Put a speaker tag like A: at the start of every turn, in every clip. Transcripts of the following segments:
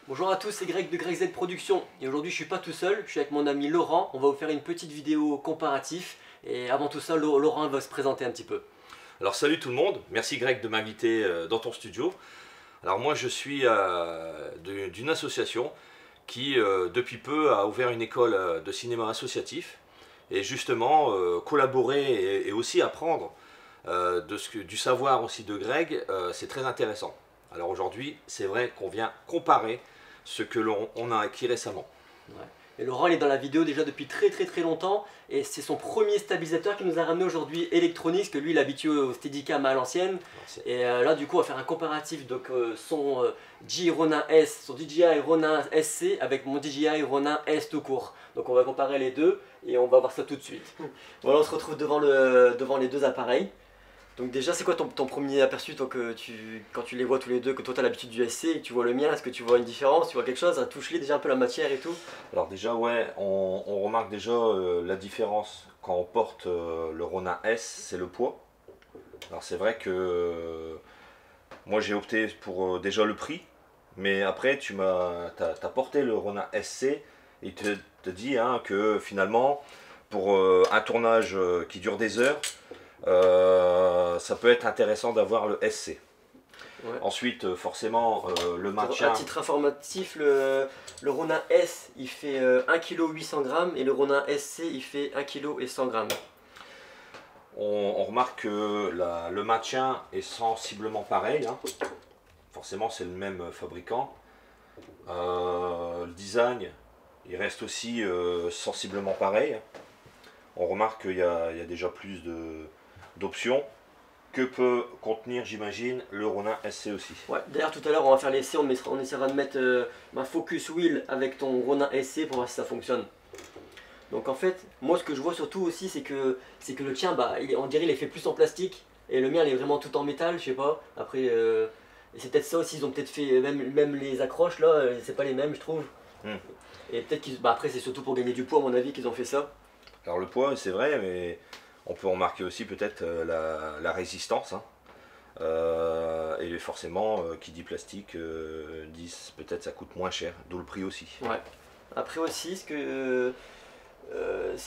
A: Bonjour à tous, c'est Greg de Greg Z Productions et aujourd'hui je suis pas tout seul, je suis avec mon ami Laurent. On va vous faire une petite vidéo comparatif et avant tout ça Laurent va se présenter un petit peu.
B: Alors salut tout le monde, merci Greg de m'inviter dans ton studio. Alors moi je suis d'une association qui depuis peu a ouvert une école de cinéma associatif et justement collaborer et aussi apprendre du savoir aussi de Greg, c'est très intéressant. Alors aujourd'hui c'est vrai qu'on vient comparer ce que l'on a acquis récemment.
A: Ouais. Et Laurent il est dans la vidéo déjà depuis très longtemps et c'est son premier stabilisateur qui nous a ramené aujourd'hui électronique, parce que lui il est habitué au Steadicam à l'ancienne. Et là du coup on va faire un comparatif, donc son DJI Ronin S, son DJI Ronin SC avec mon DJI Ronin S tout court. Donc on va comparer les deux et on va voir ça tout de suite. Voilà, on se retrouve devant les deux appareils. Donc déjà, c'est quoi ton premier aperçu quand tu les vois tous les deux, que toi tu as l'habitude du SC et que tu vois le mien, est-ce que tu vois une différence, tu vois quelque chose, touche-les déjà un peu la matière et tout?
B: Alors déjà ouais, on remarque déjà la différence quand on porte le Ronin S, c'est le poids. Alors c'est vrai que moi j'ai opté pour déjà le prix, mais après t'as porté le Ronin SC et te dit hein, que finalement pour un tournage qui dure des heures, ça peut être intéressant d'avoir le SC.
A: Ouais.
B: Ensuite, forcément, le maintien.
A: À titre informatif, le Ronin S il fait 1 kg 800 g et le Ronin SC il fait 1 kg et 100 g.
B: On remarque que le maintien est sensiblement pareil. Hein. Forcément, c'est le même fabricant. Le design, il reste aussi sensiblement pareil. On remarque qu'il y a déjà plus d'options. Que peut contenir, j'imagine, le Ronin SC aussi.
A: Ouais, d'ailleurs tout à l'heure on va faire l'essai, on essaiera de mettre ma focus wheel avec ton Ronin SC pour voir si ça fonctionne. Donc en fait, moi ce que je vois surtout aussi c'est que le tien, bah, on dirait il est fait plus en plastique et le mien il est vraiment tout en métal, je sais pas. Après, c'est peut-être ça aussi, ils ont peut-être fait, même les accroches là, c'est pas les mêmes je trouve. Et peut-être qu'ils, bah, après c'est surtout pour gagner du poids à mon avis qu'ils ont fait ça.
B: Alors le poids c'est vrai, mais on peut remarquer aussi peut-être la résistance. Hein. Et forcément, qui dit plastique, dit peut-être ça coûte moins cher, d'où le prix aussi.
A: Ouais. Après aussi, ce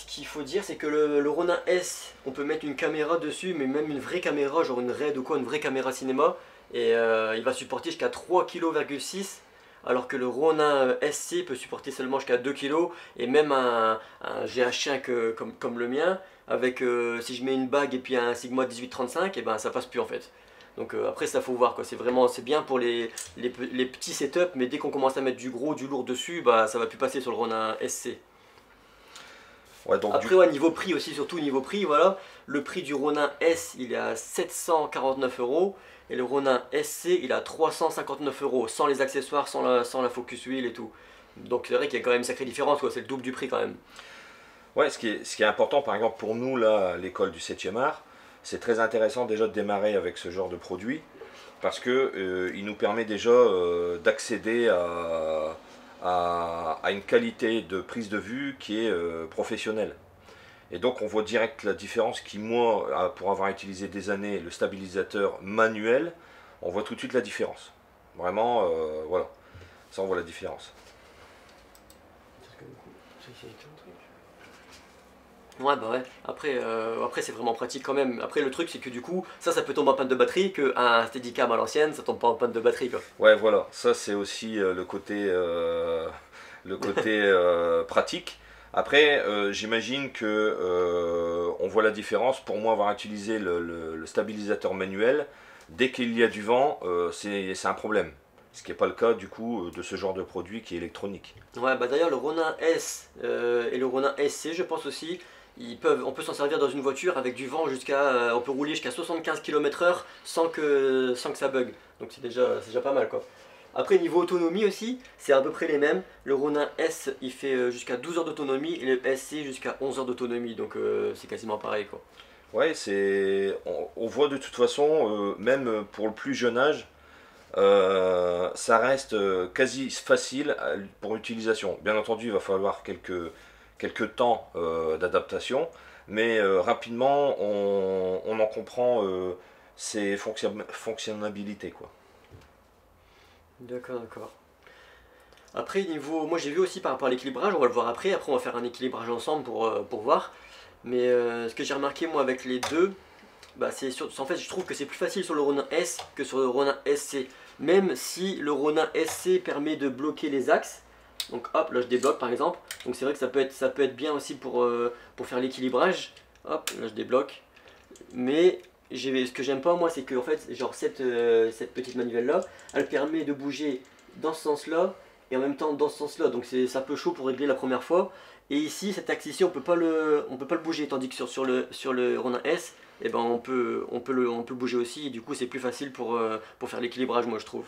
A: qu'il faut dire, c'est que le Ronin S, on peut mettre une caméra dessus, mais même une vraie caméra, genre une RED ou quoi, une vraie caméra cinéma, et il va supporter jusqu'à 3,6 kg, alors que le Ronin SC peut supporter seulement jusqu'à 2 kg, et même un GH5 comme le mien, avec si je mets une bague et puis un Sigma 1835, et ben ça passe plus en fait. Donc après ça faut voir quoi, c'est bien pour les petits setups, mais dès qu'on commence à mettre du gros, du lourd dessus, bah ça va plus passer sur le Ronin SC.
B: Ouais, donc
A: après ouais, niveau prix aussi, surtout niveau prix, voilà, le prix du Ronin S il est à 749 € et le Ronin SC il est à 359 € sans les accessoires, sans la focus wheel et tout. Donc c'est vrai qu'il y a quand même une sacrée différence, c'est le double du prix quand même.
B: Ouais, ce qui est important par exemple pour nous là, l'école du 7e art, c'est très intéressant déjà de démarrer avec ce genre de produit parce que il nous permet déjà d'accéder à une qualité de prise de vue qui est professionnelle. Et donc on voit direct la différence qui, moi, pour avoir utilisé des années le stabilisateur manuel, on voit tout de suite la différence. Vraiment, voilà, ça on voit la différence.
A: Ouais bah ouais, après c'est vraiment pratique quand même. Après le truc c'est que du coup ça peut tomber en panne de batterie, qu'un Steadicam à l'ancienne ça tombe pas en panne de batterie quoi.
B: Ouais voilà, ça c'est aussi le côté pratique. Après j'imagine que on voit la différence. Pour moi avoir utilisé le stabilisateur manuel, dès qu'il y a du vent c'est un problème. Ce qui n'est pas le cas du coup de ce genre de produit qui est électronique.
A: Ouais bah d'ailleurs le Ronin S et le Ronin SC je pense aussi, on peut s'en servir dans une voiture avec du vent jusqu'à, on peut rouler jusqu'à 75 km/h sans que ça bug. Donc c'est déjà pas mal quoi. Après niveau autonomie aussi, c'est à peu près les mêmes. Le Ronin S il fait jusqu'à 12 heures d'autonomie et le SC jusqu'à 11 heures d'autonomie, donc c'est quasiment pareil quoi.
B: Ouais, on voit de toute façon, même pour le plus jeune âge, ça reste quasi facile pour l'utilisation. Bien entendu, il va falloir quelques temps d'adaptation, mais rapidement, on en comprend ses fonctionnalités, quoi.
A: D'accord, d'accord. Après, niveau, moi j'ai vu aussi par rapport à l'équilibrage, on va le voir après. Après, on va faire un équilibrage ensemble pour voir. Mais ce que j'ai remarqué moi avec les deux, bah, en fait, je trouve que c'est plus facile sur le Ronin S que sur le Ronin SC. Même si le Ronin SC permet de bloquer les axes. Donc hop, là je débloque par exemple. Donc c'est vrai que ça peut être bien aussi pour faire l'équilibrage. Hop, là je débloque. Mais ce que j'aime pas moi, c'est que en fait, genre cette petite manivelle là, elle permet de bouger dans ce sens là et en même temps dans ce sens là. Donc c'est un peu chaud pour régler la première fois. Et ici, cet axe ici, on peut pas le bouger. Tandis que sur le Ronin S, eh ben, on peut le bouger aussi. Et du coup, c'est plus facile pour faire l'équilibrage, moi je trouve.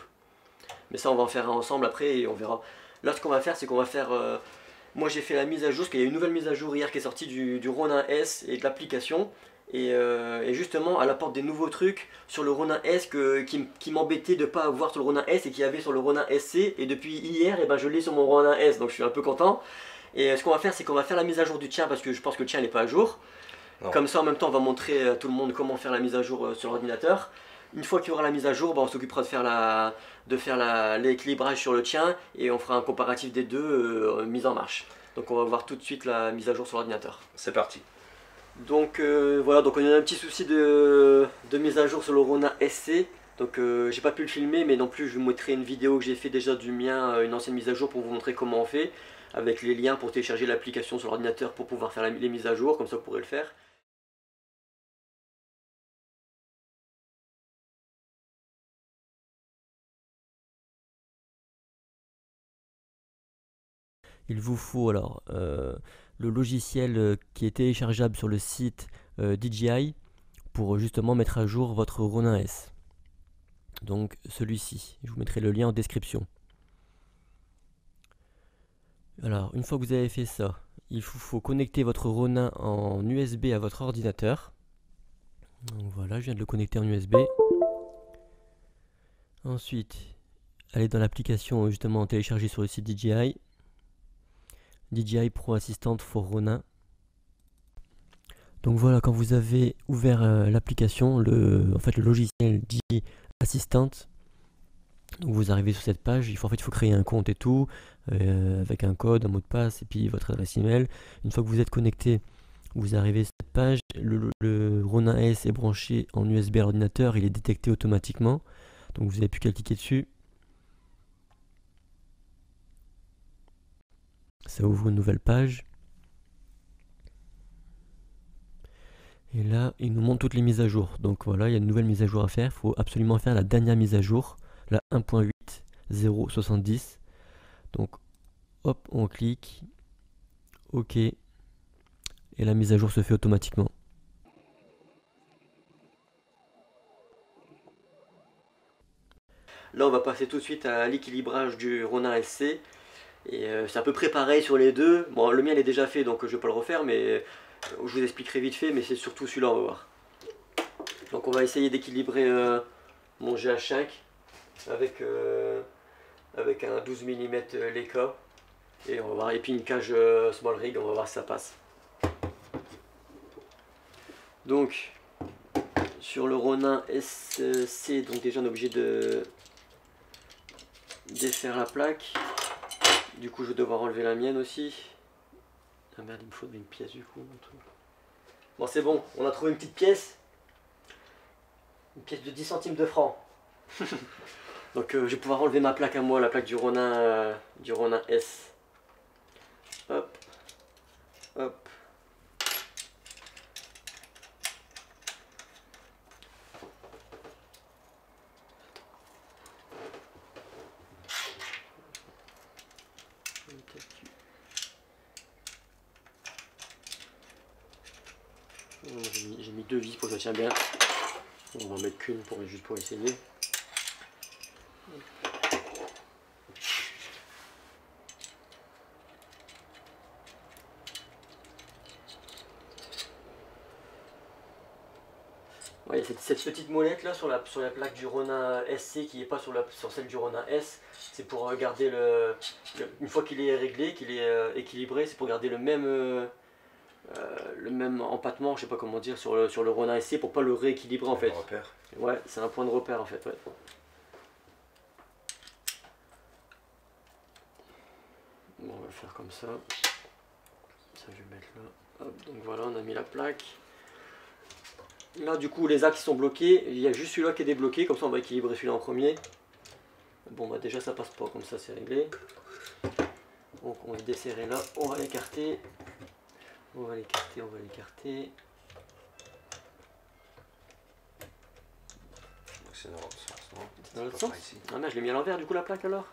A: Mais ça, on va en faire un ensemble après et on verra. Là, ce qu'on va faire, c'est qu'on va faire. Moi, j'ai fait la mise à jour, parce qu'il y a une nouvelle mise à jour hier qui est sortie du Ronin S et de l'application. Et justement, elle apporte des nouveaux trucs sur le Ronin S qui m'embêtait de ne pas avoir sur le Ronin S et qu'il y avait sur le Ronin SC. Et depuis hier, eh ben, je l'ai sur mon Ronin S, donc je suis un peu content. Et ce qu'on va faire, c'est qu'on va faire la mise à jour du tien parce que je pense que le tien n'est pas à jour. Non. Comme ça, en même temps, on va montrer à tout le monde comment faire la mise à jour sur l'ordinateur. Une fois qu'il y aura la mise à jour, bah, on s'occupera de faire l'équilibrage sur le tien et on fera un comparatif des deux mise en marche. Donc on va voir tout de suite la mise à jour sur l'ordinateur.
B: C'est parti.
A: Donc voilà, donc on a un petit souci de mise à jour sur le Ronin SC. Donc j'ai pas pu le filmer, mais non plus je vous montrerai une vidéo que j'ai fait déjà du mien, une ancienne mise à jour pour vous montrer comment on fait, avec les liens pour télécharger l'application sur l'ordinateur pour pouvoir faire les mises à jour, comme ça vous pourrez le faire. Il vous faut alors le logiciel qui est téléchargeable sur le site DJI pour justement mettre à jour votre Ronin S. Donc celui-ci, je vous mettrai le lien en description. Alors une fois que vous avez fait ça, il vous faut connecter votre Ronin en USB à votre ordinateur. Donc voilà, je viens de le connecter en USB. Ensuite, allez dans l'application justement téléchargée sur le site DJI. DJI Pro Assistant for Ronin. Donc voilà, quand vous avez ouvert l'application, en fait le logiciel DJI Assistant, donc vous arrivez sur cette page, il faut créer un compte et tout, avec un code, un mot de passe et puis votre adresse email. Une fois que vous êtes connecté, vous arrivez sur cette page, le Ronin S est branché en USB à l'ordinateur, il est détecté automatiquement, donc vous n'avez plus qu'à cliquer dessus. Ça ouvre une nouvelle page. Et là, il nous montre toutes les mises à jour. Donc voilà, il y a une nouvelle mise à jour à faire. Il faut absolument faire la dernière mise à jour, la 1.8.0.70. Donc hop, on clique. OK. Et la mise à jour se fait automatiquement. Là, on va passer tout de suite à l'équilibrage du Ronin SC. Et c'est à peu près pareil sur les deux. Bon, le mien il est déjà fait, donc je vais pas le refaire, mais je vous expliquerai vite fait, mais c'est surtout celui-là, on va voir. Donc on va essayer d'équilibrer mon GH5 avec un 12 mm Leica. Et on va voir, et puis une cage small rig, on va voir si ça passe. Donc sur le Ronin SC, donc déjà on est obligé de défaire la plaque. Du coup je vais devoir enlever la mienne aussi. Ah merde, il me faudrait une pièce du coup. Bon c'est bon, on a trouvé une petite pièce. Une pièce de 10 centimes de francs. Donc je vais pouvoir enlever ma plaque à moi, la plaque du Ronin S. Hop. Hop. J'ai mis deux vis pour que ça tienne bien. On va en mettre qu'une juste pour essayer. Ouais, il y a cette petite molette là sur la plaque du Ronin SC qui n'est pas sur celle du Ronin S. C'est pour garder une fois qu'il est réglé, qu'il est équilibré, c'est pour garder le même empattement, je sais pas comment dire, sur le Ronin SC pour pas le rééquilibrer en fait.
B: Repère.
A: Ouais, c'est un point de repère en fait. Ouais. Bon, on va le faire comme ça. Ça, je vais mettre là. Hop, donc voilà, on a mis la plaque. Là, du coup, les axes sont bloqués. Il y a juste celui-là qui est débloqué. Comme ça, on va équilibrer celui-là en premier. Bon, bah déjà, ça passe pas. Comme ça, c'est réglé. Donc, on va le desserrer là. On va l'écarter. On va l'écarter, on va l'écarter.
B: C'est dans l'autre sens, non?
A: C'est dans l'autre sens? Ah mais je l'ai mis à l'envers du coup la plaque alors?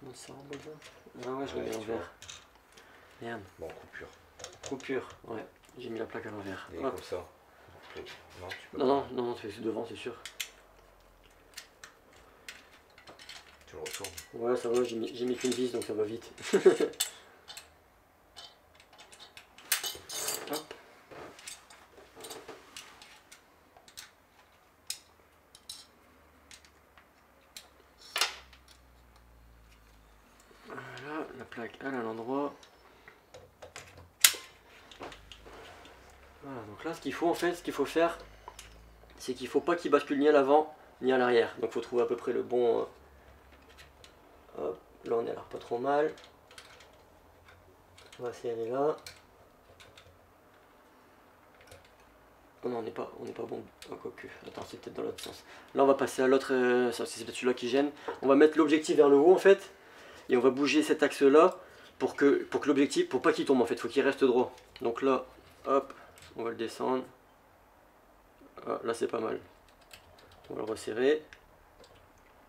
A: Non, ça rend comme ça? Ah ouais, je l'ai mis à l'envers. Merde.
B: Bon, coupure.
A: Coupure, ouais. J'ai mis la plaque à l'envers.
B: Et comme ça. Non, tu peux
A: non, non, non, c'est devant, c'est sûr.
B: Tu le retournes.
A: Ouais, ça va, j'ai mis qu'une vis donc ça va vite. Hop. Voilà, la plaque à l'endroit. Voilà, donc là ce qu'il faut en fait, ce qu'il faut faire, c'est qu'il faut pas qu'il bascule ni à l'avant ni à l'arrière. Donc il faut trouver à peu près le bon. Hop, là on est alors pas trop mal. On va serrer là. Oh non, on n'est pas bon. Oh, quoique. Attends, c'est peut-être dans l'autre sens. Là on va passer à l'autre. C'est peut-être celui-là qui gêne. On va mettre l'objectif vers le haut en fait. Et on va bouger cet axe là pour que l'objectif, pour pas qu'il tombe en fait, il faut qu'il reste droit. Donc là, hop, on va le descendre. Ah, là c'est pas mal. On va le resserrer.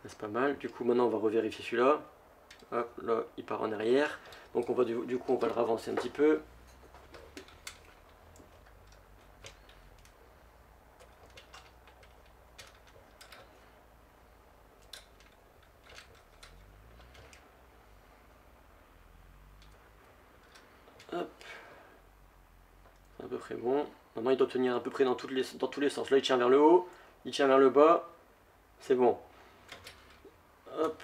A: Là c'est pas mal. Du coup maintenant on va revérifier celui-là. Hop, là il part en arrière. Donc on va du coup on va le ravancer un petit peu. Hop. C'est à peu près bon. Maintenant il doit tenir à peu près dans tous les sens. Là il tient vers le haut, il tient vers le bas. C'est bon. Hop.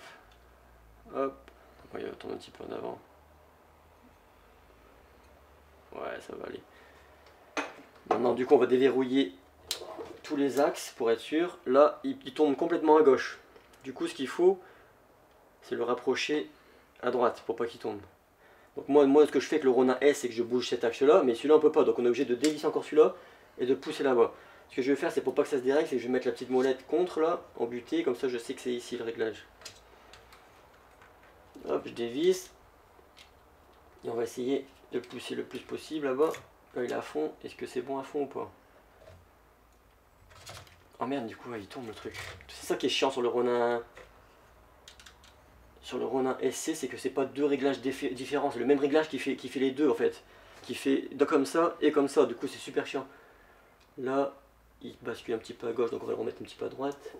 A: Hop. On va tourner un petit peu en avant. Ouais, ça va aller. Maintenant du coup on va déverrouiller tous les axes pour être sûr. Là il tombe complètement à gauche. Du coup ce qu'il faut c'est le rapprocher à droite pour pas qu'il tombe. Donc moi ce que je fais avec le Ronin S c'est que je bouge cet axe là, mais celui-là on peut pas, donc on est obligé de dévisser encore celui-là et de pousser là-bas. Ce que je vais faire c'est pour pas que ça se dérègle, c'est que je vais mettre la petite molette contre là, en butée, comme ça je sais que c'est ici le réglage. Hop, je dévisse. Et on va essayer de pousser le plus possible là-bas. Là il est à fond, est-ce que c'est bon à fond ou pas? Oh merde, du coup ouais, il tombe le truc. C'est ça qui est chiant sur le Ronin. Sur le Ronin SC, c'est que c'est pas deux réglages différents, c'est le même réglage qui fait les deux en fait. Qui fait comme ça et comme ça, du coup c'est super chiant. Là, il bascule un petit peu à gauche, donc on va le remettre un petit peu à droite.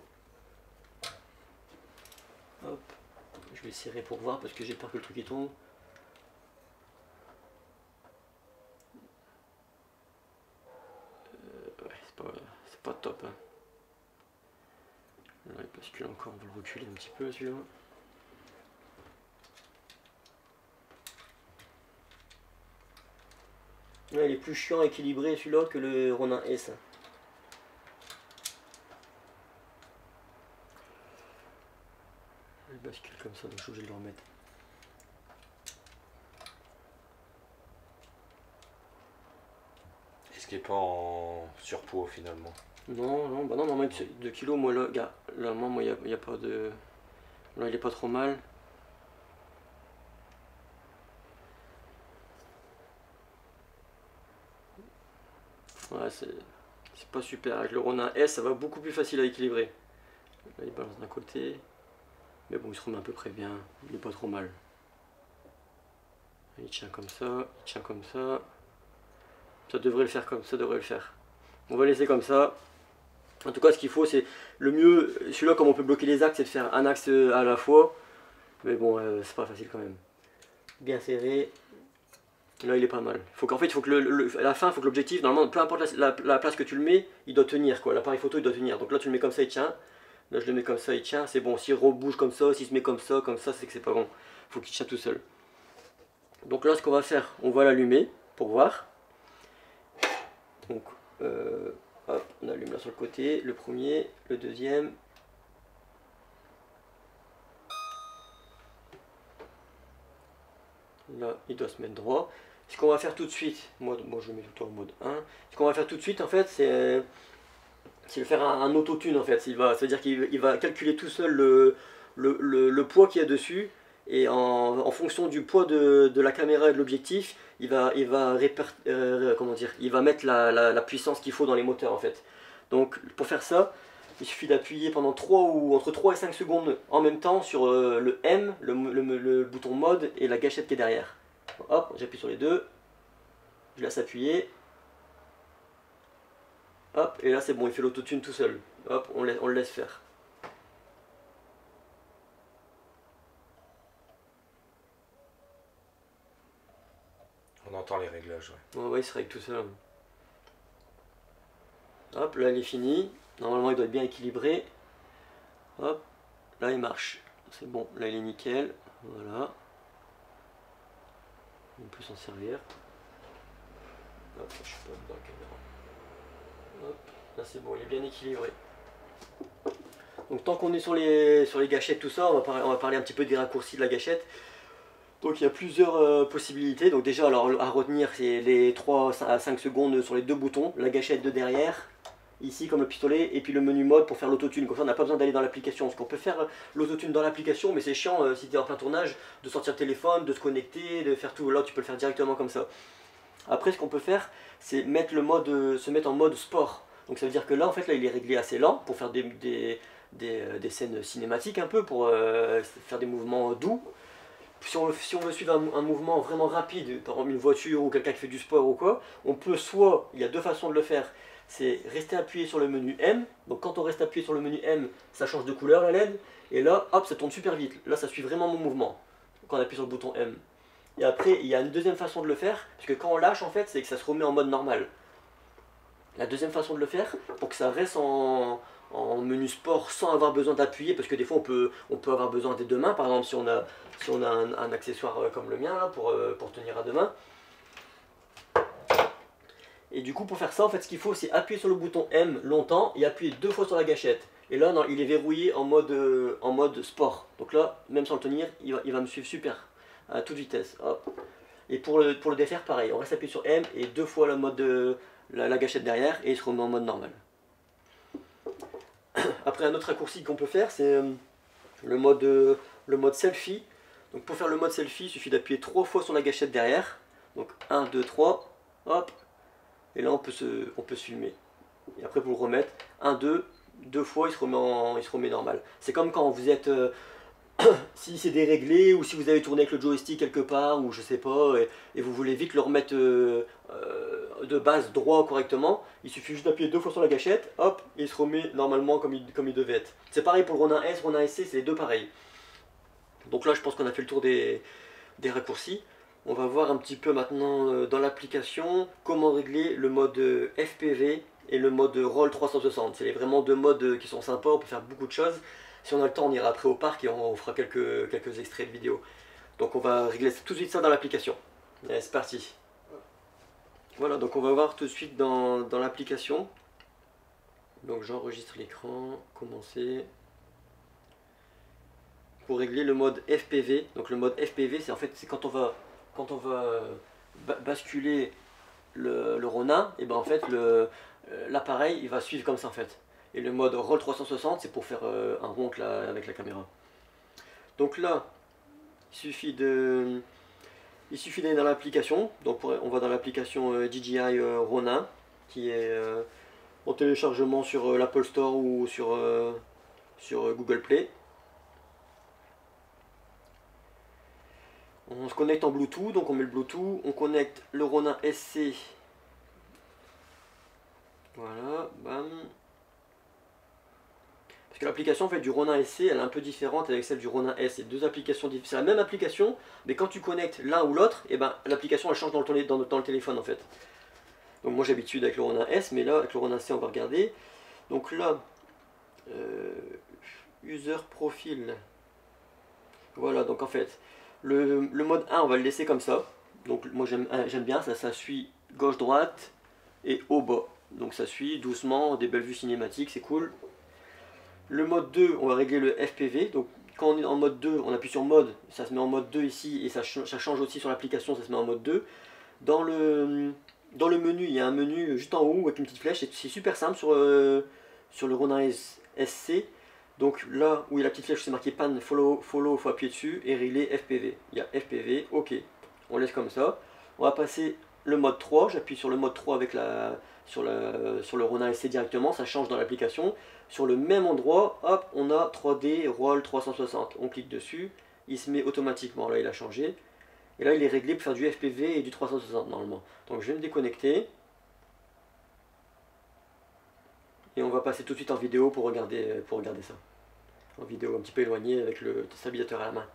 A: Hop, je vais serrer pour voir parce que j'ai peur que le truc il tombe. Ouais, c'est pas top. Hein. Là, il bascule encore, on va le reculer un petit peu celui-là. Là, il est plus chiant à équilibrer celui-là que le Ronin S. Il bascule comme ça, donc je suis obligé de le remettre.
B: Est-ce qu'il n'est pas en surpoids finalement?
A: Non, non, bah non, normalement 2 kg, moi là, gars, là, moi, il n'y a pas de. Là, il est pas trop mal. Ouais, c'est pas super. Avec le Ronin S, ça va beaucoup plus facile à équilibrer. Là, il balance d'un côté. Mais bon, il se remet à peu près bien. Il est pas trop mal. Il tient comme ça, il tient comme ça. Ça devrait le faire comme ça, devrait le faire. On va laisser comme ça. En tout cas, ce qu'il faut, c'est le mieux. Celui-là, comme on peut bloquer les axes, c'est de faire un axe à la fois. Mais bon, c'est pas facile quand même. Bien serré. Là, il est pas mal. Il faut que à la fin, il faut que l'objectif, normalement, peu importe la place que tu le mets, il doit tenir quoi. L'appareil photo, il doit tenir. Donc là, tu le mets comme ça, il tient. Là, je le mets comme ça, il tient. C'est bon. S'il rebouge comme ça, s'il se met comme ça, c'est que c'est pas bon. Il faut qu'il tienne tout seul. Donc là, ce qu'on va faire, on va l'allumer pour voir. Donc, hop, on allume là sur le côté. Le premier, le deuxième. Là, il doit se mettre droit. Ce qu'on va faire tout de suite, moi je mets tout en mode 1. Ce qu'on va faire tout de suite, en fait, c'est de faire un autotune, en fait. C'est-à-dire qu'il va calculer tout seul le poids qu'il y a dessus. Et en fonction du poids de la caméra et de l'objectif, comment dire, il va mettre la puissance qu'il faut dans les moteurs, en fait. Donc, pour faire ça, il suffit d'appuyer pendant entre 3 et 5 secondes en même temps sur le M, le bouton mode et la gâchette qui est derrière. Hop, j'appuie sur les deux, je laisse appuyer. Hop, et là c'est bon, il fait l'autotune tout seul. Hop, on le laisse faire.
B: On entend les réglages, ouais.
A: Ouais, il se règle tout seul. Hop, là il est fini. Normalement il doit être bien équilibré. Hop, là il marche. C'est bon, là il est nickel. Voilà. On peut s'en servir. Hop, je suis pas dans la caméra. Hop, là c'est bon, il est bien équilibré. Donc tant qu'on est sur les gâchettes, tout ça, on va parler un petit peu des raccourcis de la gâchette. Donc il y a plusieurs possibilités. Donc déjà, alors à retenir, c'est les 3 à 5 secondes sur les deux boutons, la gâchette de derrière, ici comme le pistolet, et puis le menu mode pour faire l'autotune. Comme ça on n'a pas besoin d'aller dans l'application, parce qu'on peut faire l'autotune dans l'application, mais c'est chiant si tu es en plein tournage, de sortir le téléphone, de se connecter, de faire tout. Là tu peux le faire directement comme ça. Après ce qu'on peut faire, c'est se mettre en mode sport. Donc ça veut dire que là en fait là il est réglé assez lent pour faire des scènes cinématiques un peu, pour faire des mouvements doux. Si on veut suivre un mouvement vraiment rapide, par exemple une voiture ou quelqu'un qui fait du sport ou quoi, on peut soit, il y a deux façons de le faire, c'est rester appuyé sur le menu M. Donc quand on reste appuyé sur le menu M, ça change de couleur la LED, et là hop ça tourne super vite, là ça suit vraiment mon mouvement quand on appuie sur le bouton M. Et après il y a une deuxième façon de le faire, parce que quand on lâche en fait c'est que ça se remet en mode normal. La deuxième façon de le faire, pour que ça reste en menu sport sans avoir besoin d'appuyer, parce que des fois on peut avoir besoin des deux mains, par exemple si on a un accessoire comme le mien là, pour tenir à deux mains. Et du coup pour faire ça, en fait ce qu'il faut c'est appuyer sur le bouton M longtemps et appuyer 2 fois sur la gâchette. Et là non, il est verrouillé en mode sport. Donc là, même sans le tenir, il va me suivre super, à toute vitesse. Hop. Et pour le défaire, pareil, on reste appuyé sur M et 2 fois la gâchette derrière et il se remet en mode normal. Après un autre raccourci qu'on peut faire, c'est le mode selfie. Donc pour faire le mode selfie, il suffit d'appuyer 3 fois sur la gâchette derrière. Donc 1, 2, 3, hop. Et là on peut se filmer. Et après pour le remettre, 1, 2 fois, il se remet normal. C'est comme quand vous êtes... si c'est déréglé ou si vous avez tourné avec le joystick quelque part ou je sais pas et vous voulez vite le remettre de base droit correctement, il suffit juste d'appuyer 2 fois sur la gâchette, hop, et il se remet normalement comme il devait être. C'est pareil pour le Ronin S, Ronin SC, c'est les deux pareils. Donc là je pense qu'on a fait le tour des raccourcis. On va voir un petit peu maintenant dans l'application comment régler le mode FPV et le mode Roll 360. C'est vraiment deux modes qui sont sympas, on peut faire beaucoup de choses. Si on a le temps, on ira après au parc et on fera quelques extraits de vidéo. Donc on va régler tout de suite ça dans l'application. Allez, c'est parti. Voilà, donc on va voir tout de suite dans l'application. Donc j'enregistre l'écran, commencer. Pour régler le mode FPV. Donc le mode FPV, c'est quand on va basculer le Ronin, et ben en fait l'appareil il va suivre comme ça en fait. Et le mode Roll 360, c'est pour faire un rond avec la caméra. Donc là, il suffit d'aller dans l'application. Donc on va dans l'application DJI Ronin, qui est en téléchargement sur l'Apple Store ou sur Google Play. On se connecte en Bluetooth, donc on met le Bluetooth, on connecte le Ronin SC. Voilà, bam. Parce que l'application en fait, du Ronin SC, elle est un peu différente avec celle du Ronin S. C'est deux applications différentes. C'est la même application, mais quand tu connectes l'un ou l'autre, et ben, l'application elle change dans le téléphone en fait. Donc moi j'ai l'habitude avec le Ronin S, mais là avec le Ronin C on va regarder. Donc là, user profile. Voilà, donc en fait, le mode 1 on va le laisser comme ça. Donc moi j'aime bien, ça suit gauche-droite et haut-bas. Donc ça suit doucement, des belles vues cinématiques, c'est cool. Le mode 2, on va régler le FPV, donc quand on est en mode 2, on appuie sur mode, ça se met en mode 2 ici, et ça change aussi sur l'application, ça se met en mode 2. Dans le menu, il y a un menu juste en haut avec une petite flèche, c'est super simple sur le Ronin SC. Donc là où il y a la petite flèche, c'est marqué pan follow, il faut appuyer dessus et régler FPV. Il y a FPV, ok, on laisse comme ça. On va passer le mode 3, j'appuie sur le mode 3 avec sur le Ronin SC directement, ça change dans l'application. Sur le même endroit, hop, on a 3D Roll 360. On clique dessus, il se met automatiquement, là il a changé. Et là il est réglé pour faire du FPV et du 360 normalement. Donc je vais me déconnecter. Et on va passer tout de suite en vidéo pour regarder ça. En vidéo un petit peu éloigné avec le stabilisateur à la main.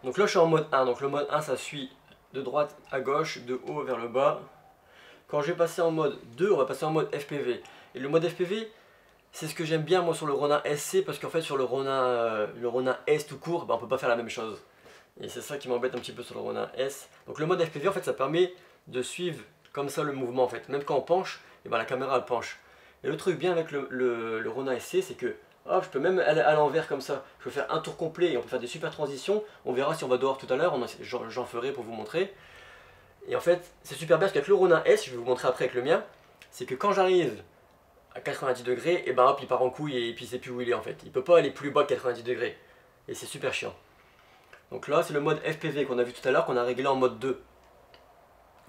A: Donc là je suis en mode 1. Donc le mode 1 ça suit de droite à gauche, de haut vers le bas. Quand je vais passer en mode 2, on va passer en mode FPV. Et le mode FPV, c'est ce que j'aime bien moi sur le Ronin SC, parce qu'en fait sur le Ronin S tout court, on ne peut pas faire la même chose. Et c'est ça qui m'embête un petit peu sur le Ronin S. Donc le mode FPV en fait ça permet de suivre comme ça le mouvement en fait. Même quand on penche, et la caméra elle penche. Et le truc bien avec le Ronin SC, c'est que hop, je peux même aller à l'envers comme ça. Je peux faire un tour complet et on peut faire des super transitions. On verra si on va dehors tout à l'heure, j'en ferai pour vous montrer. Et en fait, c'est super bien parce qu'avec le Ronin S, je vais vous montrer après avec le mien, c'est que quand j'arrive à 90 degrés, et hop, il part en couille et puis il sait plus où il est en fait. Il peut pas aller plus bas que 90 degrés. Et c'est super chiant. Donc là, c'est le mode FPV qu'on a vu tout à l'heure, qu'on a réglé en mode 2.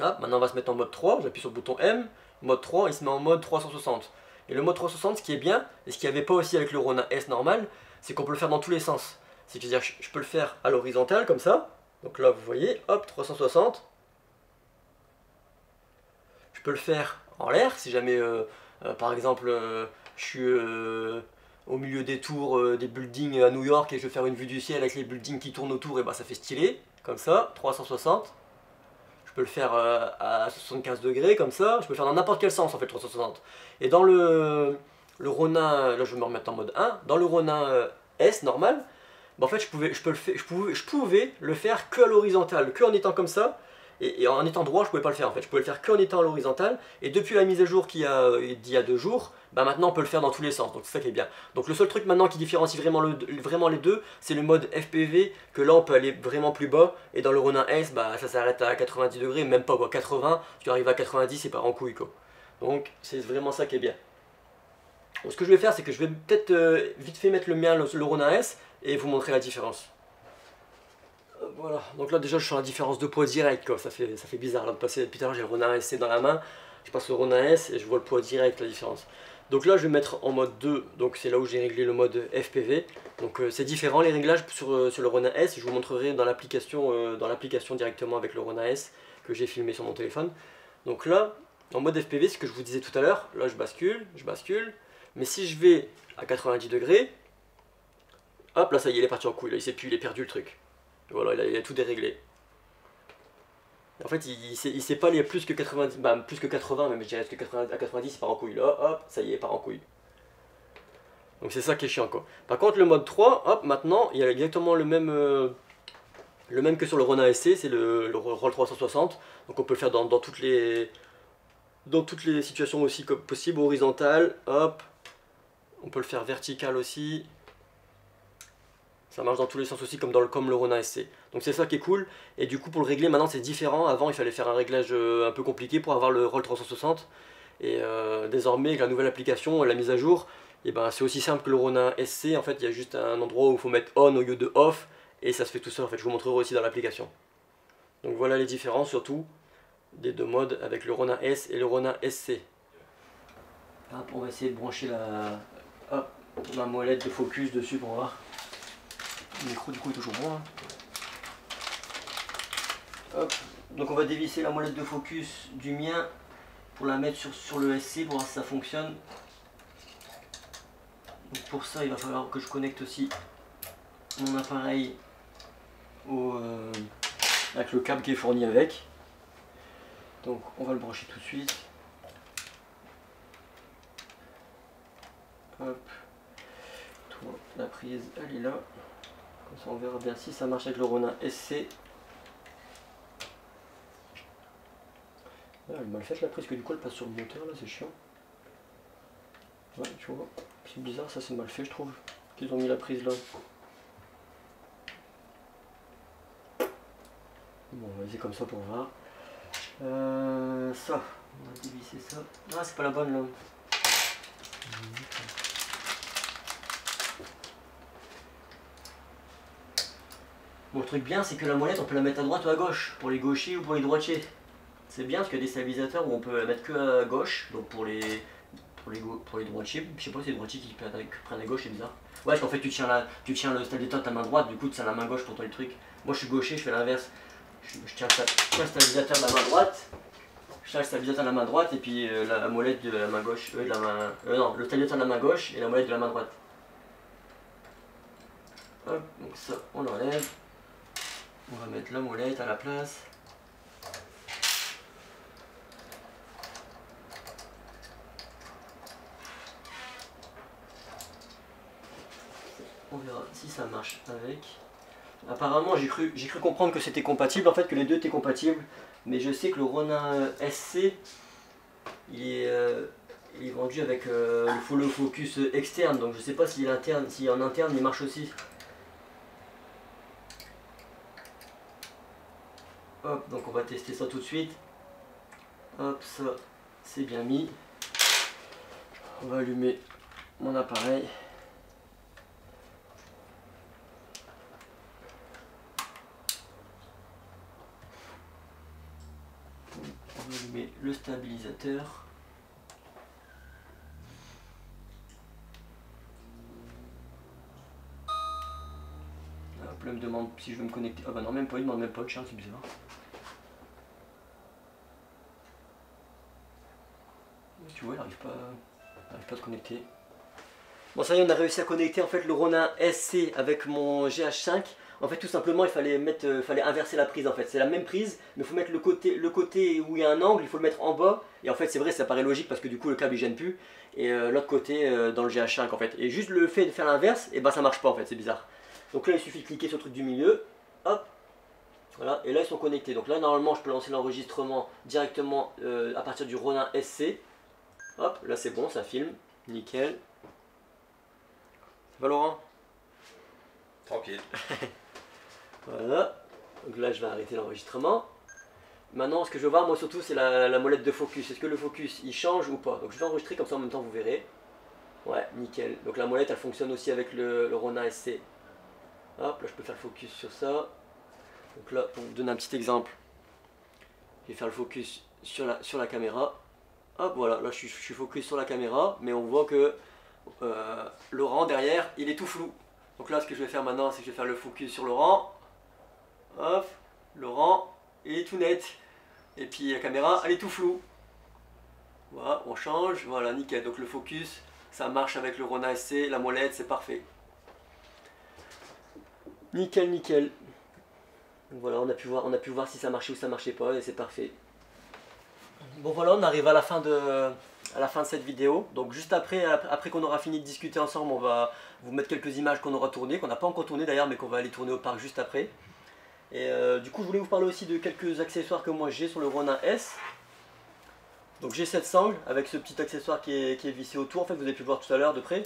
A: Hop, maintenant on va se mettre en mode 3, j'appuie sur le bouton M, mode 3, il se met en mode 360. Et le mode 360, ce qui est bien, et ce qu'il n'y avait pas aussi avec le Ronin S normal, c'est qu'on peut le faire dans tous les sens. C'est-à-dire, je peux le faire à l'horizontale, comme ça. Donc là, vous voyez, hop, 360. Je peux le faire en l'air, si jamais, par exemple, je suis au milieu des tours, des buildings à New York, et je veux faire une vue du ciel avec les buildings qui tournent autour, et ça fait stylé, comme ça, 360. Je peux le faire à 75 degrés comme ça, je peux le faire dans n'importe quel sens en fait 360. Et dans le Ronin, là je vais me remettre en mode 1, dans le Ronin S normal, en fait je pouvais le faire que à l'horizontale, que en étant comme ça, et en étant droit je pouvais pas le faire en fait, je pouvais le faire que en étant à l'horizontale, et depuis la mise à jour d'il y a 2 jours, maintenant on peut le faire dans tous les sens, donc c'est ça qui est bien. Donc le seul truc maintenant qui différencie vraiment les deux, c'est le mode FPV, que là on peut aller vraiment plus bas, et dans le Ronin S, ça s'arrête à 90 degrés, même pas quoi, 80, tu arrives à 90 c'est part en couille quoi. Donc c'est vraiment ça qui est bien. Donc ce que je vais faire c'est que je vais peut-être vite fait mettre le mien, le Ronin S, et vous montrer la différence. Voilà, donc là déjà je sens la différence de poids direct quoi, ça fait bizarre là de passer, depuis tout à l'heure j'ai le Ronin SC dans la main, je passe au Ronin S et je vois le poids direct, la différence. Donc là je vais mettre en mode 2, donc c'est là où j'ai réglé le mode FPV, donc c'est différent les réglages sur le Ronin S, je vous montrerai dans l'application directement avec le Ronin S que j'ai filmé sur mon téléphone. Donc là, en mode FPV, ce que je vous disais tout à l'heure, là je bascule, mais si je vais à 90 degrés, hop là ça y est il est parti en couille, là il sait plus, il est perdu le truc. Voilà, il a tout déréglé. En fait, il sait pas aller plus que 90, plus que 80, même je dirais que 80, à 90, il part en couille. Là, hop, ça y est, il part en couille. Donc c'est ça qui est chiant, quoi. Par contre, le mode 3, hop, maintenant, il y a exactement le même que sur le Ronin SC, c'est le Roll 360. Donc on peut le faire dans toutes les situations aussi comme possible, horizontal, hop. On peut le faire vertical aussi. Ça marche dans tous les sens aussi comme le Ronin SC. Donc c'est ça qui est cool. Et du coup pour le régler maintenant c'est différent. Avant il fallait faire un réglage un peu compliqué pour avoir le Roll 360. Et désormais avec la nouvelle application, la mise à jour, c'est aussi simple que le Ronin SC. En fait il y a juste un endroit où il faut mettre on au lieu de off. Et ça se fait tout seul en fait. Je vous montrerai aussi dans l'application. Donc voilà les différences surtout des deux modes avec le Ronin S et le Ronin SC. Hop, on va essayer de brancher ma molette de focus dessus pour voir. Le micro du coup est toujours bon. Hop. Donc on va dévisser la molette de focus du mien pour la mettre sur le SC pour voir si ça fonctionne. Donc pour ça il va falloir que je connecte aussi mon appareil avec le câble qui est fourni avec. Donc on va le brancher tout de suite. Hop. La prise elle est là. Comme ça on verra bien si ça marche avec le Ronin SC. Ah, elle est mal faite la prise que du coup elle passe sur le moteur là, c'est chiant. Ouais tu vois, c'est bizarre ça, c'est mal fait je trouve qu'ils ont mis la prise là. Bon, on va essayer comme ça pour voir. Ça, on va dévisser ça. Ah, c'est pas la bonne là. Bon, le truc bien, c'est que la molette, on peut la mettre à droite ou à gauche, pour les gauchers ou pour les droitiers. C'est bien parce qu'il y a des stabilisateurs où on peut la mettre que à gauche, donc pour les droitiers. Je sais pas si c'est les droitiers qui prennent à gauche, c'est bizarre. Ouais, parce qu'en fait, tu tiens le stabilisateur de ta main droite, du coup, tu tiens la main gauche pour toi le truc. Moi, je suis gaucher, je fais l'inverse. Je tiens le stabilisateur de la main droite. Je tiens le stabilisateur de la main droite et puis la molette de la main gauche. Non, le stabilisateur de la main gauche et la molette de la main droite. Hop, donc ça, on l'enlève. On va mettre la molette à la place. On verra si ça marche avec. Apparemment, j'ai cru comprendre que c'était compatible, en fait, que les deux étaient compatibles. Mais je sais que le Ronin SC, il est vendu avec le focus externe. Donc je sais pas si en interne il marche aussi. Hop, donc on va tester ça tout de suite. Hop, ça c'est bien mis. On va allumer mon appareil. On va allumer le stabilisateur. Hop, là il me demande si je veux me connecter. Ah bah non, même pas, il demande même pas le chien, c'est bizarre. Tu vois, il n'arrive pas à se connecter. Bon, ça y est, on a réussi à connecter en fait le Ronin SC avec mon GH5. En fait, tout simplement, il fallait inverser la prise en fait. C'est la même prise, mais il faut mettre le côté où il y a un angle, il faut le mettre en bas. Et en fait, c'est vrai, ça paraît logique parce que du coup, le câble il gêne plus. Et l'autre côté dans le GH5 en fait. Et juste le fait de faire l'inverse, et ben ça marche pas en fait, c'est bizarre. Donc là, il suffit de cliquer sur le truc du milieu. Hop. Voilà, et là ils sont connectés. Donc là, normalement, je peux lancer l'enregistrement directement à partir du Ronin SC. Hop, là c'est bon, ça filme. Nickel. Ça va Laurent?
B: Tranquille.
A: Voilà. Donc là, je vais arrêter l'enregistrement. Maintenant, ce que je veux voir, moi surtout, c'est la molette de focus. Est-ce que le focus, il change ou pas? Donc je vais enregistrer comme ça en même temps, vous verrez. Ouais, nickel. Donc la molette, elle fonctionne aussi avec le Ronin SC. Hop, là je peux faire le focus sur ça. Donc là, pour vous donner un petit exemple, je vais faire le focus sur la caméra. Hop, voilà, là je suis focus sur la caméra, mais on voit que Laurent derrière, il est tout flou. Donc là, ce que je vais faire maintenant, c'est que je vais faire le focus sur Laurent. Hop, Laurent, il est tout net. Et puis la caméra, elle est tout floue. Voilà, on change, voilà, nickel. Donc le focus, ça marche avec le Ronin SC, la molette, c'est parfait. Nickel, nickel. Donc voilà, on a pu voir si ça marchait ou ça marchait pas, et c'est parfait. Bon voilà, on arrive à la fin de cette vidéo. Donc juste après qu'on aura fini de discuter ensemble, on va vous mettre quelques images qu'on aura tournées, qu'on n'a pas encore tournées d'ailleurs, mais qu'on va aller tourner au parc juste après. Et du coup, je voulais vous parler aussi de quelques accessoires que moi j'ai sur le Ronin S. Donc j'ai cette sangle avec ce petit accessoire qui est vissé autour. En fait, vous avez pu le voir tout à l'heure de près.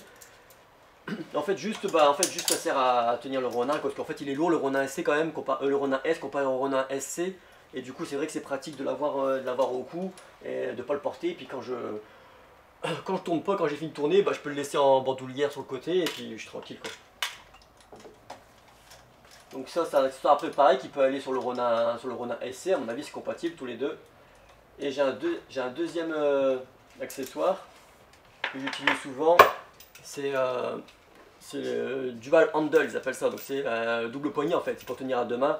A: En fait, juste ça sert à tenir le Ronin, parce qu'en fait, il est lourd le Ronin SC quand même, le Ronin S comparé au Ronin SC. Et du coup, c'est vrai que c'est pratique de l'avoir au cou et de ne pas le porter. Et puis quand je tourne pas, quand j'ai fini de tourner, bah, je peux le laisser en bandoulière sur le côté et puis je suis tranquille quoi. Donc ça, c'est un accessoire un peu pareil qui peut aller sur le Ronin SC. À mon avis, c'est compatible tous les deux. Et j'ai un deuxième accessoire que j'utilise souvent. C'est le dual handle, ils appellent ça. Donc c'est double poignée en fait, c'est pour tenir à deux mains.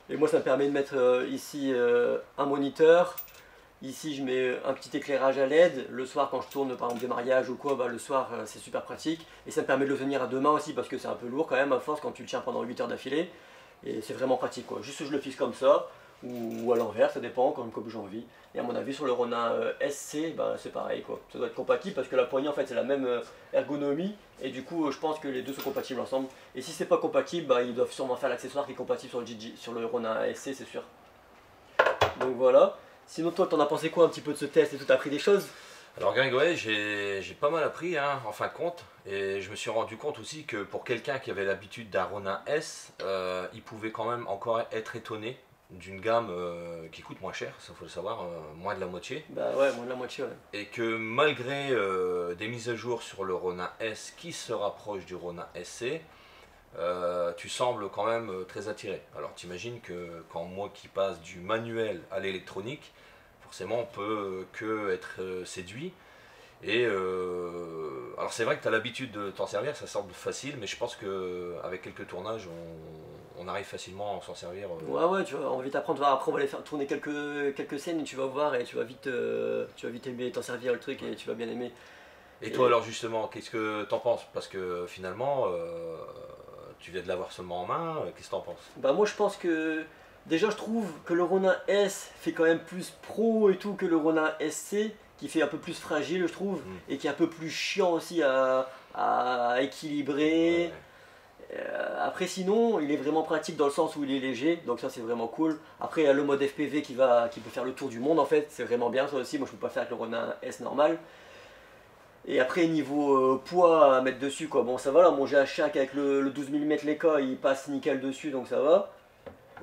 A: Et moi ça me permet de mettre ici un moniteur. Ici je mets un petit éclairage à LED. Le soir quand je tourne par exemple des mariages ou quoi, bah, le soir c'est super pratique. Et ça me permet de le tenir à deux mains aussi parce que c'est un peu lourd quand même à force quand tu le tiens pendant 8 heures d'affilée. Et c'est vraiment pratique quoi. Juste je le fixe comme ça ou à l'envers, ça dépend comme j'ai envie. Et à mon avis sur le Ronin SC, bah, c'est pareil quoi. Ça doit être compatible parce que la poignée en fait c'est la même ergonomie. Et du coup je pense que les deux sont compatibles ensemble. Et si c'est pas compatible, bah, ils doivent sûrement faire l'accessoire qui est compatible sur le Ronin SC, c'est sûr. Donc voilà. Sinon toi t'en as pensé quoi un petit peu de ce test et tout, t'as appris des choses?
B: Alors Gringolet, j'ai pas mal appris hein, en fin de compte, et je me suis rendu compte aussi que pour quelqu'un qui avait l'habitude d'un Ronin S, il pouvait quand même encore être étonné d'une gamme qui coûte moins cher, ça faut le savoir, moins de la moitié.
A: Bah ouais, moins de la moitié, ouais.
B: Et que malgré des mises à jour sur le Ronin S qui se rapproche du Ronin SC, tu sembles quand même très attiré. Alors t'imagines que quand moi qui passe du manuel à l'électronique, forcément on peut que être séduit. Et alors c'est vrai que tu as l'habitude de t'en servir, ça semble facile, mais je pense qu'avec quelques tournages, on arrive facilement à s'en servir.
A: Ouais, tu vas, on va vite apprendre. Après, on va aller faire tourner quelques scènes et tu vas voir et tu vas vite aimer t'en servir le truc et tu vas bien aimer.
B: Et toi alors justement, qu'est-ce que t'en penses? Parce que finalement, tu viens de l'avoir seulement en main, qu'est-ce que t'en penses?
A: Bah moi je pense que déjà je trouve que le Ronin S fait quand même plus pro et tout que le Ronin SC qui fait un peu plus fragile je trouve et qui est un peu plus chiant aussi à équilibrer.
B: Ouais.
A: Après sinon il est vraiment pratique dans le sens où il est léger donc ça c'est vraiment cool. Après il y a le mode FPV qui peut faire le tour du monde en fait, c'est vraiment bien ça aussi. Moi je peux pas faire avec le Ronin S normal. Et après niveau poids à mettre dessus quoi, bon ça va là, mon GH5 avec le 12 mm Leica il passe nickel dessus donc ça va.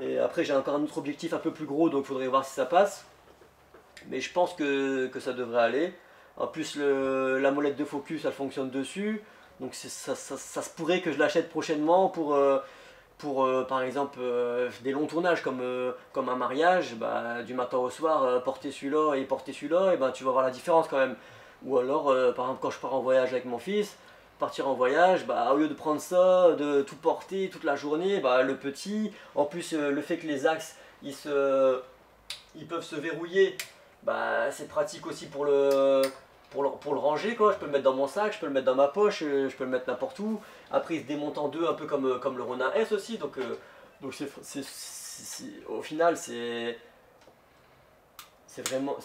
A: Et après j'ai encore un autre objectif un peu plus gros donc il faudrait voir si ça passe. Mais je pense que ça devrait aller. En plus la molette de focus elle fonctionne dessus. Donc ça se pourrait que je l'achète prochainement pour par exemple des longs tournages comme un mariage. Bah, du matin au soir porter celui-là et porter celui-là et ben tu vas voir la différence quand même. Ou alors par exemple quand je pars en voyage avec mon fils, partir en voyage, bah, au lieu de prendre ça, de tout porter toute la journée, bah, le petit, en plus le fait que les axes ils peuvent se verrouiller, bah, c'est pratique aussi pour le ranger quoi. Je peux le mettre dans mon sac, je peux le mettre dans ma poche, je peux le mettre n'importe où. Après il se démonte en deux un peu comme le Ronin S aussi, donc au final c'est vraiment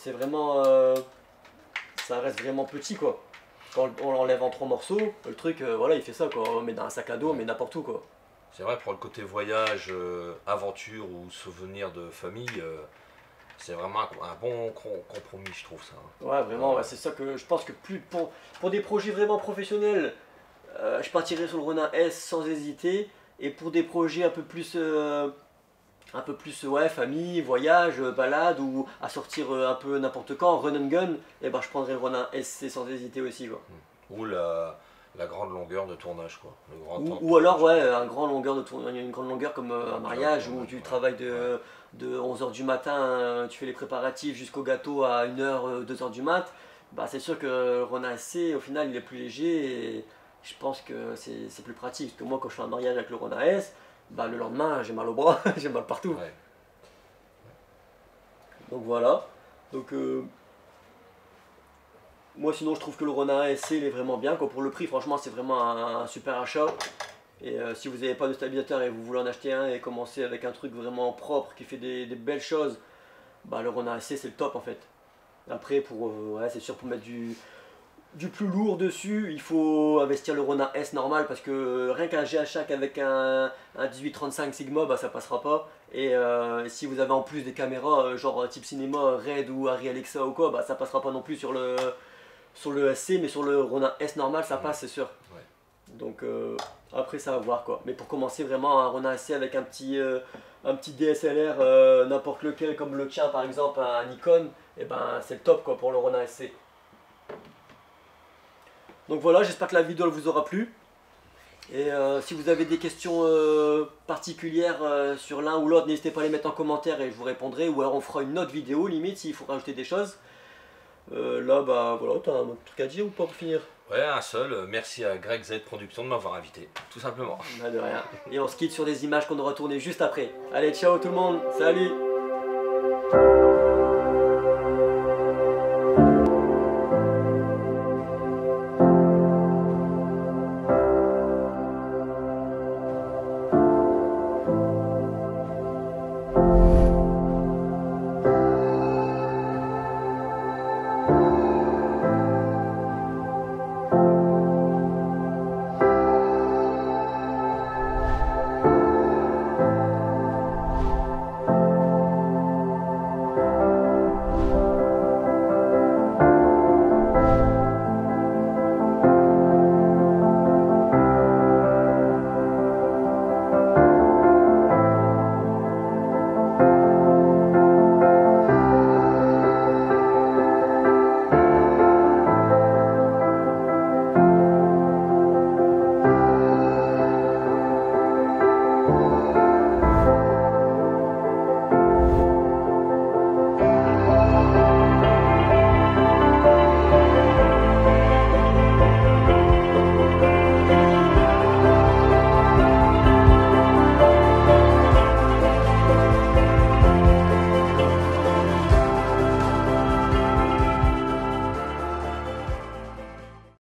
A: ça reste vraiment petit quoi. Quand on l'enlève en 3 morceaux, le truc voilà il fait ça quoi, on met dans un sac à dos, mais n'importe où quoi.
B: C'est vrai pour le côté voyage, aventure ou souvenir de famille, c'est vraiment un bon compromis je trouve ça.
A: Ouais vraiment, ouais, c'est ça que je pense que plus pour des projets vraiment professionnels, je partirais sur le Ronin S sans hésiter. Et pour des projets un peu plus ouais, famille, voyage, balade ou à sortir un peu n'importe quand, run and gun, et ben je prendrais le Ronin SC sans hésiter aussi quoi.
B: Ou la grande longueur de tournage quoi. Le grand temps de
A: Ou alors
B: tournage.
A: ouais, une grande longueur comme un mariage où tu travailles de 11h du matin, tu fais les préparatifs jusqu'au gâteau à 1h, 2h du mat, bah c'est sûr que le Ronin SC au final il est plus léger et je pense que c'est plus pratique. Parce que moi quand je fais un mariage avec le Ronin S, bah le lendemain j'ai mal au bras, j'ai mal partout.
B: Ouais.
A: Donc voilà. Donc moi sinon je trouve que le Ronin SC il est vraiment bien quoi. Pour le prix franchement c'est vraiment un super achat. Et si vous n'avez pas de stabilisateur et vous voulez en acheter un et commencer avec un truc vraiment propre qui fait des belles choses, bah le Ronin SC c'est le top en fait. Après ouais, c'est sûr pour mettre du plus lourd dessus, il faut investir le Ronin S normal parce que rien qu'un GH5 avec un 1835 Sigma, bah ça passera pas. Et si vous avez en plus des caméras genre type cinéma, Red ou Arri Alexa ou quoi, bah ça passera pas non plus sur le SC, mais sur le Ronin S normal ça passe c'est sûr.
B: Ouais.
A: Donc après ça va voir quoi. Mais pour commencer vraiment un Ronin SC avec un petit DSLR n'importe lequel comme le tien par exemple, un Nikon, et ben c'est le top quoi pour le Ronin SC. Donc voilà, j'espère que la vidéo vous aura plu. Et si vous avez des questions particulières sur l'un ou l'autre, n'hésitez pas à les mettre en commentaire et je vous répondrai. Ou alors on fera une autre vidéo limite s'il faut rajouter des choses. Là, bah voilà, t'as un autre truc à dire ou pas pour finir?
B: Ouais, un seul. Merci à Greg Z Production de m'avoir invité, tout simplement.
A: Bah de rien. Et on se quitte sur des images qu'on aura tournées juste après. Allez, ciao tout le monde, salut!